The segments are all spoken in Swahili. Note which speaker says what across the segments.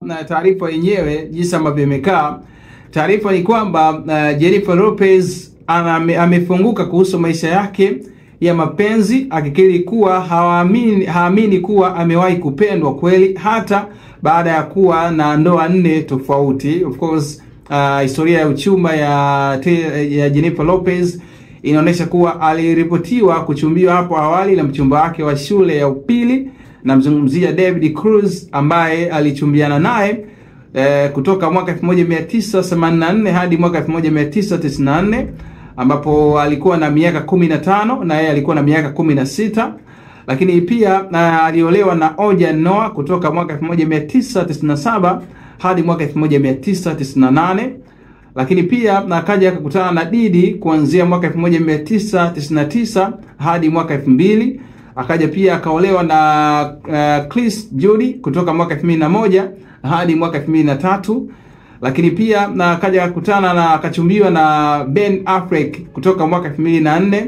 Speaker 1: Na taarifa yenyewe jinsi ambavyo imekaa, taarifa ni kwamba Jennifer Lopez amefunguka kuhusu maisha yake ya mapenzi, akikiri kuwa haamini kuwa amewahi kupendwa kweli hata baada ya kuwa na ndoa 4 tofauti. Of course, historia ya uchumba ya Jennifer Lopez inaonyesha kuwa aliripotiwa kuchumbiwa hapo awali na mchumba wake wa shule ya upili, na mzungumzia David Cruz ambaye alichumbiana naye kutoka mwaka 1984 hadi mwaka 1994, ambapo alikuwa na miaka 15 na yeye alikuwa na miaka 16. Lakini pia aliolewa na Ojan Noah kutoka mwaka 1997 hadi mwaka 1998. Lakini pia akaja kukutana na Diddy kuanzia mwaka 1999 hadi mwaka 2000. Akaja pia akaolewa na Chris Judy kutoka mwaka 2001 hadi mwaka 2003. Lakini pia akaja kukutana na akachumbiwa na Ben Affleck kutoka mwaka 2004,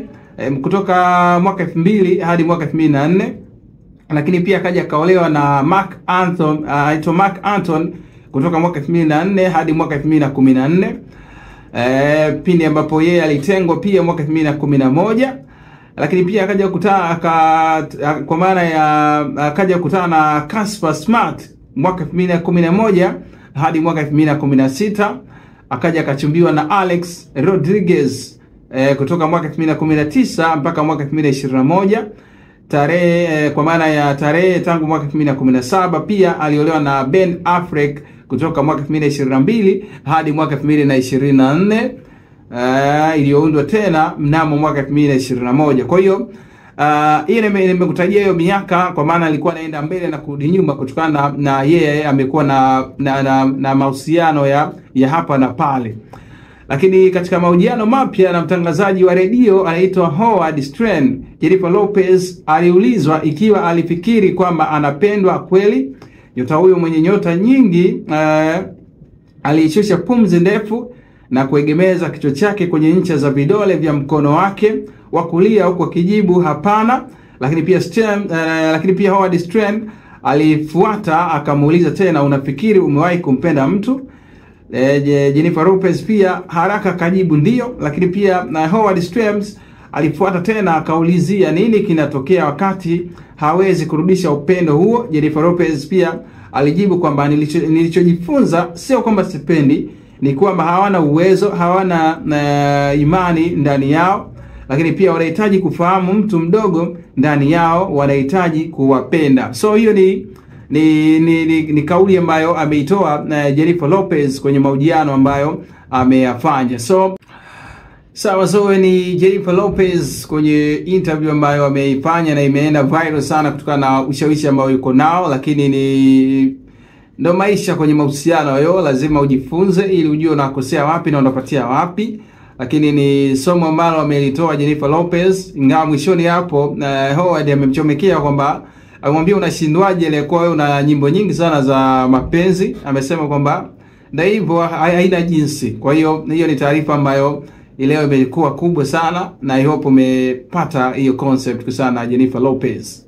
Speaker 1: kutoka mwaka 2000 hadi mwaka 2004. Lakini pia akaja akaolewa na Mark Anthony kutoka mwaka 2004 hadi mwaka 2014, pindi ambapo yeye alitengwa pia mwaka 2011. Lakini pia akaja kukutana kwa maana ya akaja kukutana na Casper Smart mwaka 2011 hadi mwaka 2016. Akaja akachumbiwa na Alex Rodriguez kutoka mwaka 2019 mpaka mwaka 2021. Kwa maana ya tarehe tangu mwaka 2017 pia aliolewa na Ben Affleck kutoka mwaka 2022 hadi mwaka 2024, iliyoundwa tena mnamo mwaka 2021. Kwa hiyo hii nimekutajia hiyo miaka kwa maana alikuwa anaenda mbele na kurudi nyuma kutokana na yeye amekuwa na mahusiano ya hapa na pale. Lakini katika mahojiano mapya na mtangazaji wa redio anaitwa Howard Stern, Jennifer Lopez aliulizwa ikiwa alifikiri kwamba anapendwa kweli. Nyota huyo mwenye nyota nyingi alishusha pumzi ndefu na kuegemeza kichwa chake kwenye ncha za vidole vya mkono wake wa kulia huku akijibu hapana. Lakini pia Howard Stern alifuata akamuuliza tena, unafikiri umewahi kumpenda mtu? Jennifer Lopez pia haraka akajibu ndio. Lakini pia Howard Stern alifuata tena akaulizia nini kinatokea wakati hawezi kurudisha upendo huo. Jennifer Lopez pia alijibu kwamba nilichojifunza sio kwamba sipendi, ni kwamba hawana uwezo, hawana imani ndani yao, lakini pia wanahitaji kufahamu mtu mdogo ndani yao, wanahitaji kuwapenda. So hiyo ni kauli ambayo ameitoa Jennifer Lopez kwenye mahojiano ambayo ameyafanya. So ni Jennifer Lopez kwenye interview ambayo ameifanya na imeenda viral sana kutokana na ushawishi ambao yuko nao. Lakini ndo maisha kwenye mahusiano hayo, lazima ujifunze ili ujue unakosea wapi na unapatia wapi. Lakini ni somo ambalo amelitoa Jennifer Lopez, ingawa mwishoni hapo Howard amemchomekea kwamba amwambia unashindwaje ile kwa wewe una nyimbo nyingi sana za mapenzi. Amesema kwamba ndio hivyo, haina jinsi. Kwa hiyo ni taarifa ambayo leo imekuwa kubwa sana, na I hope umepata hiyo concept kusana na Jennifer Lopez.